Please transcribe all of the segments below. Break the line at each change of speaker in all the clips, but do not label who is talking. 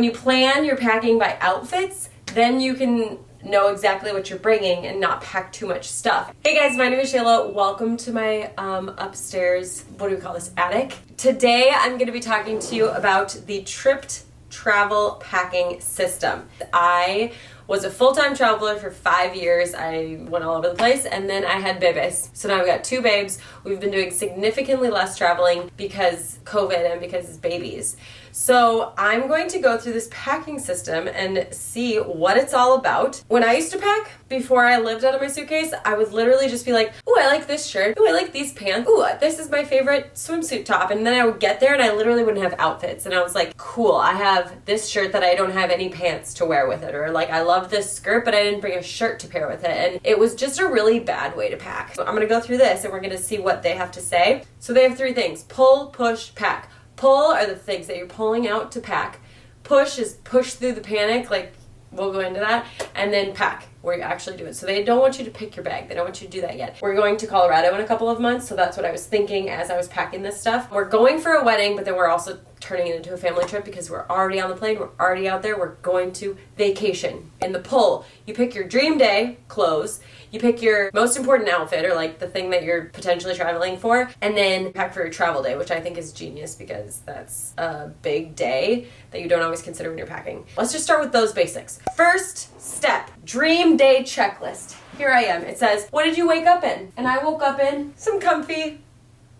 When you plan your packing by outfits, then you can know exactly what you're bringing and not pack too much stuff. Hey guys, my name is Shayla. Welcome to my upstairs, what do we call this, attic? Today I'm going to be talking to you about the Tripped travel packing system. I was a full-time traveler for 5 years. I went all over the place, and then I had babies. So now I've got 2 babes. We've been doing significantly less traveling because COVID and because babies. So I'm going to go through this packing system and see what it's all about. When I used to pack, before I lived out of my suitcase, I would literally just be like, ooh, I like this shirt. Ooh, I like these pants. Ooh, this is my favorite swimsuit top. And then I would get there and I literally wouldn't have outfits. And I was like, cool, I have this shirt that I don't have any pants to wear with it. Or like, I love this skirt, but I didn't bring a shirt to pair with it. And it was just a really bad way to pack. So I'm gonna go through this and we're gonna see what they have to say. So they have 3 things: pull, push, pack. Pull are the things that you're pulling out to pack. Push is push through the panic, like we'll go into that. And then pack, where you actually do it. So they don't want you to pick your bag. They don't want you to do that yet. We're going to Colorado in a couple of months, so that's what I was thinking as I was packing this stuff. We're going for a wedding, but then we're also turning it into a family trip because we're already on the plane, we're already out there, we're going to vacation. In the pull, you pick your dream day clothes, you pick your most important outfit, or like the thing that you're potentially traveling for, and then pack for your travel day, which I think is genius because that's a big day that you don't always consider when you're packing. Let's just start with those basics. First step, dream day checklist. Here I am. It says, what did you wake up in? And I woke up in some comfy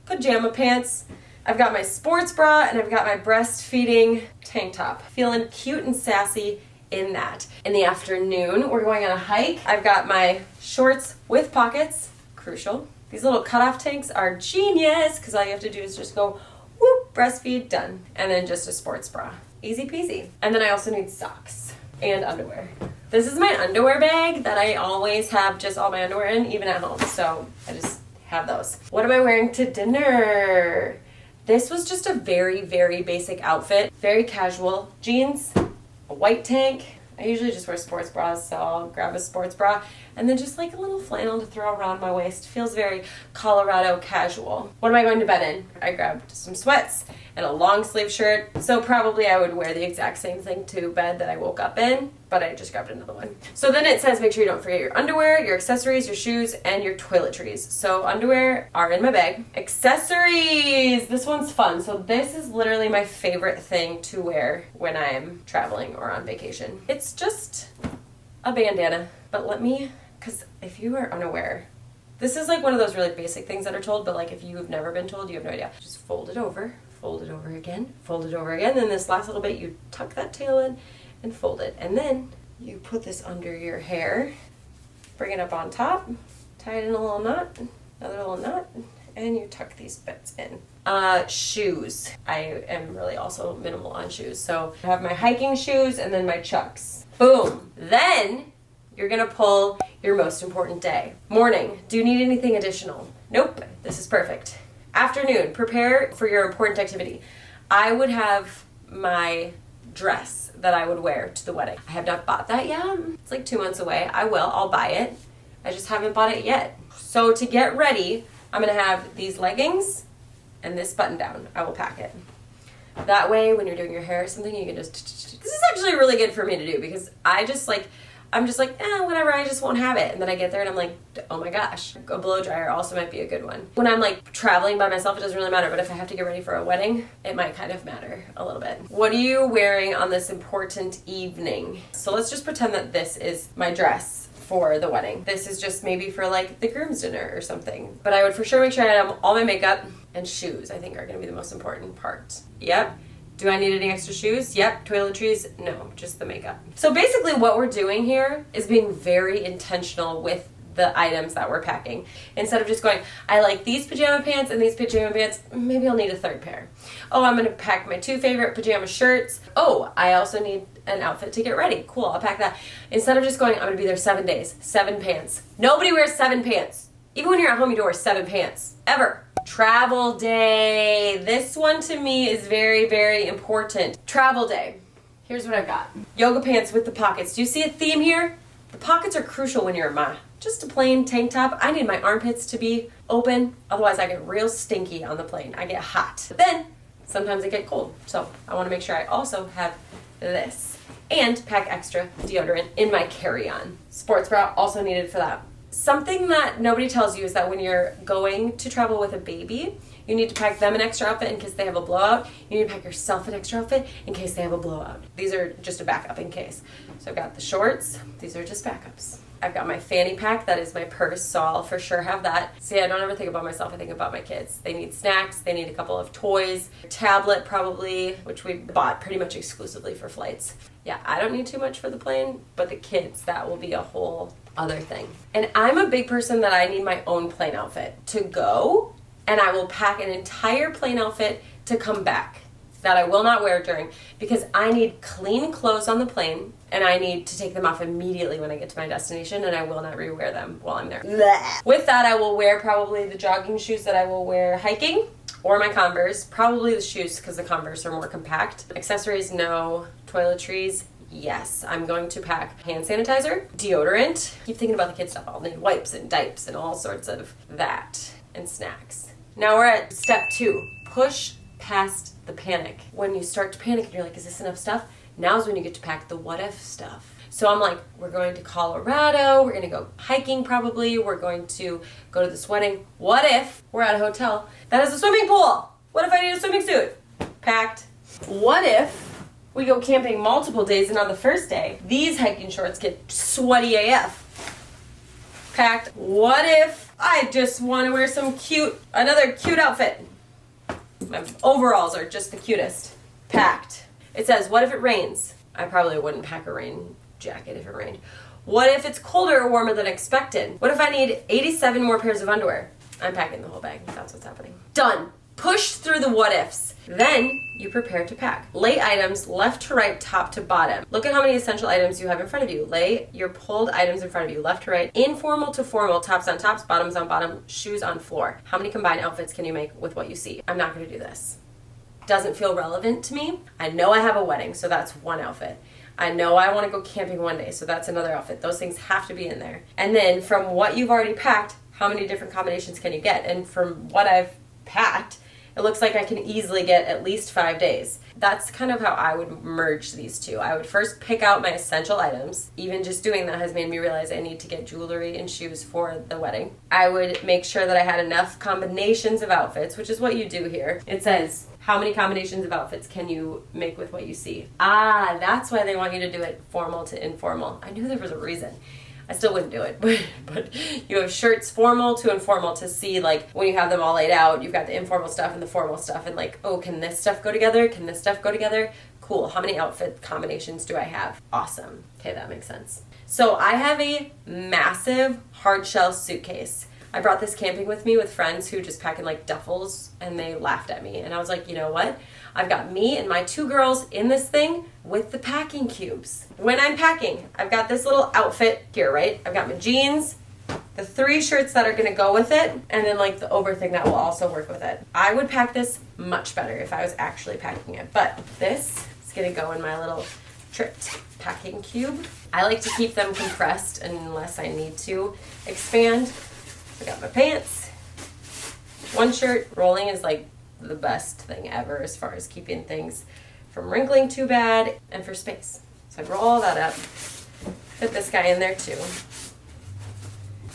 pajama pants. I've got my sports bra and I've got my breastfeeding tank top. Feeling cute and sassy in that. In the afternoon, we're going on a hike. I've got my shorts with pockets, crucial. These little cutoff tanks are genius because all you have to do is just go whoop, breastfeed, done. And then just a sports bra. Easy peasy. And then I also need socks and underwear. This is my underwear bag that I always have just all my underwear in, even at home. So I just have those. What am I wearing to dinner? This was just a very, very basic outfit. Very casual. Jeans, a white tank. I usually just wear sports bras, so I'll grab a sports bra. And then just like a little flannel to throw around my waist. Feels very Colorado casual. What am I going to bed in? I grabbed some sweats and a long sleeve shirt. So probably I would wear the exact same thing to bed that I woke up in, but I just grabbed another one. So then it says make sure you don't forget your underwear, your accessories, your shoes, and your toiletries. So underwear are in my bag. Accessories! This one's fun. So this is literally my favorite thing to wear when I'm traveling or on vacation. It's just a bandana. But because if you are unaware, this is like one of those really basic things that are told, but like if you have never been told, you have no idea. Just fold it over again, fold it over again. Then this last little bit, you tuck that tail in and fold it. And then you put this under your hair, bring it up on top, tie it in a little knot, another little knot, and you tuck these bits in. Shoes. I am really also minimal on shoes. So I have my hiking shoes and then my Chucks. Boom. Then you're gonna pull your most important day. Morning, do you need anything additional? Nope, this is perfect. Afternoon, prepare for your important activity. I would have my dress that I would wear to the wedding. I have not bought that yet. It's like 2 months away. I'll buy it. I just haven't bought it yet. So to get ready, I'm gonna have these leggings and this button down. I will pack it. That way, when you're doing your hair or something, you can just, this is actually really good for me to do because I'm just like, whatever, I just won't have it. And then I get there and I'm like, oh my gosh. A blow dryer also might be a good one. When I'm like traveling by myself, it doesn't really matter. But if I have to get ready for a wedding, it might kind of matter a little bit. What are you wearing on this important evening? So let's just pretend that this is my dress for the wedding. This is just maybe for like the groom's dinner or something. But I would for sure make sure I have all my makeup and shoes, I think are gonna be the most important part. Yep. Do I need any extra shoes? Yep. Toiletries? No, just the makeup. So basically what we're doing here is being very intentional with the items that we're packing. Instead of just going, I like these pajama pants and these pajama pants, maybe I'll need a third pair. Oh, I'm gonna pack my 2 favorite pajama shirts. Oh, I also need an outfit to get ready. Cool, I'll pack that. Instead of just going, I'm gonna be there 7 days, 7 pants. Nobody wears 7 pants. Even when you're at home, you don't wear 7 pants, ever. Travel day. This one to me is very, very important. Travel day. Here's what I've got. Yoga pants with the pockets. Do you see a theme here? The pockets are crucial when you're a ma. Just a plain tank top. I need my armpits to be open. Otherwise I get real stinky on the plane. I get hot. But then sometimes I get cold. So I want to make sure I also have this. And pack extra deodorant in my carry-on. Sports bra also needed for that. Something that nobody tells you is that when you're going to travel with a baby, you need to pack them an extra outfit in case they have a blowout. You need to pack yourself an extra outfit in case they have a blowout. These are just a backup in case. So I've got the shorts. These are just backups. I've got my fanny pack. That is my purse, so I'll for sure have that. See, I don't ever think about myself. I think about my kids. They need snacks. They need a couple of toys. Tablet probably, which we bought pretty much exclusively for flights. Yeah, I don't need too much for the plane, but the kids, that will be a whole other thing. And I'm a big person that I need my own plane outfit to go, and I will pack an entire plane outfit to come back that I will not wear during, because I need clean clothes on the plane and I need to take them off immediately when I get to my destination, and I will not rewear them while I'm there. Blech. With that, I will wear probably the jogging shoes that I will wear hiking, or my Converse. Probably the shoes because the Converse are more compact. Accessories, no. Toiletries, yes. I'm going to pack hand sanitizer, deodorant. Keep thinking about the kids stuff. I'll need wipes and diapers and all sorts of that, and snacks. Now we're at step 2. Push past the panic. When you start to panic and you're like, is this enough stuff? Now's when you get to pack the what if stuff. So I'm like, we're going to Colorado, we're going to go hiking probably, we're going to go to this wedding. What if we're at a hotel that has a swimming pool? What if I need a swimming suit? Packed. What if we go camping multiple days and on the first day, these hiking shorts get sweaty AF? Packed. What if I just want to wear another cute outfit? My overalls are just the cutest. Packed. It says, what if it rains? I probably wouldn't pack a rain jacket if it rained. What if it's colder or warmer than expected? What if I need 87 more pairs of underwear? I'm packing the whole bag. That's what's happening. Done. Push through the what ifs. Then you prepare to pack. Lay items left to right, top to bottom. Look at how many essential items you have in front of you. Lay your pulled items in front of you, left to right, informal to formal, tops on tops, bottoms on bottom, shoes on floor. How many combined outfits can you make with what you see? I'm not going to do this. Doesn't feel relevant to me. I know I have a wedding, so that's one outfit. I know I want to go camping one day, so that's another outfit. Those things have to be in there. And then from what you've already packed, how many different combinations can you get? And from what I've packed, it looks like I can easily get at least 5 days. That's kind of how I would merge these two. I would first pick out my essential items. Even just doing that has made me realize I need to get jewelry and shoes for the wedding. I would make sure that I had enough combinations of outfits, which is what you do here. It says, how many combinations of outfits can you make with what you see? Ah, that's why they want you to do it formal to informal. I knew there was a reason. I still wouldn't do it, but you have shirts formal to informal to see, like, when you have them all laid out, you've got the informal stuff and the formal stuff, and like, oh, can this stuff go together? Can this stuff go together? Cool. How many outfit combinations do I have? Awesome. Okay, that makes sense. So I have a massive hard shell suitcase. I brought this camping with me with friends who just pack in like duffels, and they laughed at me. And I was like, you know what? I've got me and my 2 girls in this thing with the packing cubes. When I'm packing, I've got this little outfit here, right? I've got my jeans, the 3 shirts that are gonna go with it, and then like the over thing that will also work with it. I would pack this much better if I was actually packing it, but this is gonna go in my little tripped packing cube. I like to keep them compressed unless I need to expand. I got my pants, 1 shirt. Rolling is like the best thing ever as far as keeping things from wrinkling too bad and for space. So I roll all that up, fit this guy in there too.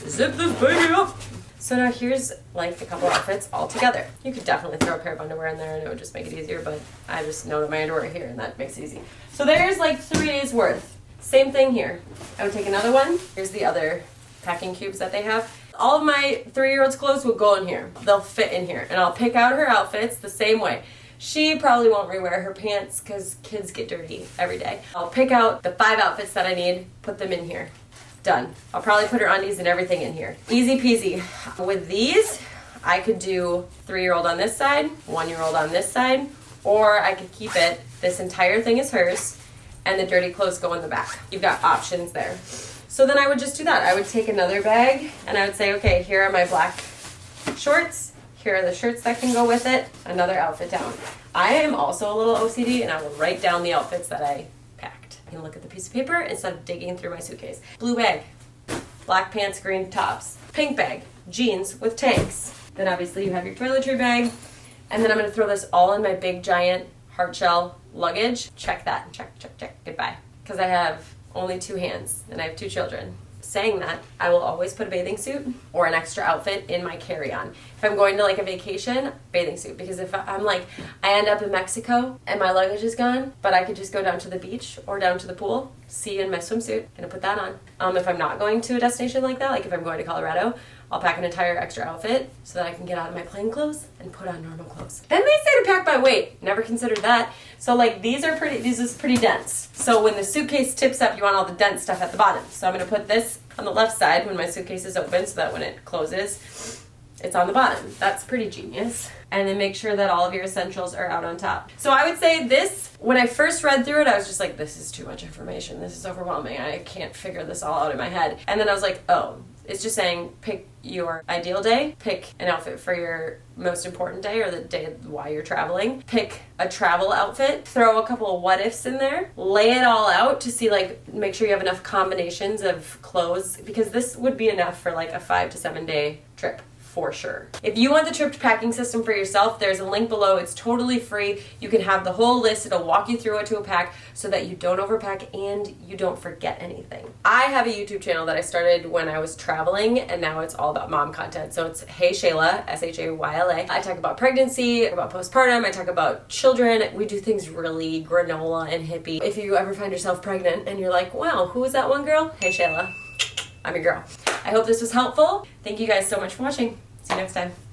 Zip this baby up. So now here's like a couple outfits all together. You could definitely throw a pair of underwear in there and it would just make it easier, but I just know that my underwear are here and that makes it easy. So there's like 3 days worth. Same thing here. I would take another one. Here's the other packing cubes that they have. All of my 3-year-old's clothes will go in here. They'll fit in here. And I'll pick out her outfits the same way. She probably won't rewear her pants because kids get dirty every day. I'll pick out the 5 outfits that I need, put them in here. Done. I'll probably put her undies and everything in here. Easy peasy. With these, I could do 3-year-old on this side, 1-year-old on this side, or I could keep it. This entire thing is hers, and the dirty clothes go in the back. You've got options there. So then I would just do that. I would take another bag and I would say, okay, here are my black shorts. Here are the shirts that can go with it. Another outfit down. I am also a little OCD and I will write down the outfits that I packed. You can look at the piece of paper instead of digging through my suitcase. Blue bag, black pants, green tops. Pink bag, jeans with tanks. Then obviously you have your toiletry bag. And then I'm gonna throw this all in my big giant hard shell luggage, check that. Check, goodbye. Because I have only 2 hands and I have 2 children. Saying that, I will always put a bathing suit or an extra outfit in my carry-on. If I'm going to like a vacation, bathing suit. Because if I'm like, I end up in Mexico and my luggage is gone, but I could just go down to the beach or down to the pool, see you in my swimsuit, gonna put that on. If I'm not going to a destination like that, like if I'm going to Colorado, I'll pack an entire extra outfit so that I can get out of my plain clothes and put on normal clothes. Then they say to pack by weight. Never considered that. So like this is pretty dense. So when the suitcase tips up, you want all the dense stuff at the bottom. So I'm gonna put this on the left side when my suitcase is open so that when it closes, it's on the bottom. That's pretty genius. And then make sure that all of your essentials are out on top. So I would say this, when I first read through it, I was just like, this is too much information. This is overwhelming. I can't figure this all out in my head. And then I was like, oh, it's just saying pick your ideal day, pick an outfit for your most important day or the day why you're traveling, pick a travel outfit, throw a couple of what ifs in there, lay it all out to see, like, make sure you have enough combinations of clothes, because this would be enough for like a 5 to 7 day trip. For sure. If you want the trip packing system for yourself, there's a link below. It's totally free. You can have the whole list. It'll walk you through what to pack so that you don't overpack and you don't forget anything. I have a YouTube channel that I started when I was traveling, and now it's all about mom content. So it's Hey Shayla, SHAYLA. I talk about pregnancy, about postpartum, I talk about children. We do things really granola and hippie. If you ever find yourself pregnant and you're like, wow, who was that one girl? Hey Shayla, I'm your girl. I hope this was helpful. Thank you guys so much for watching. See you next time.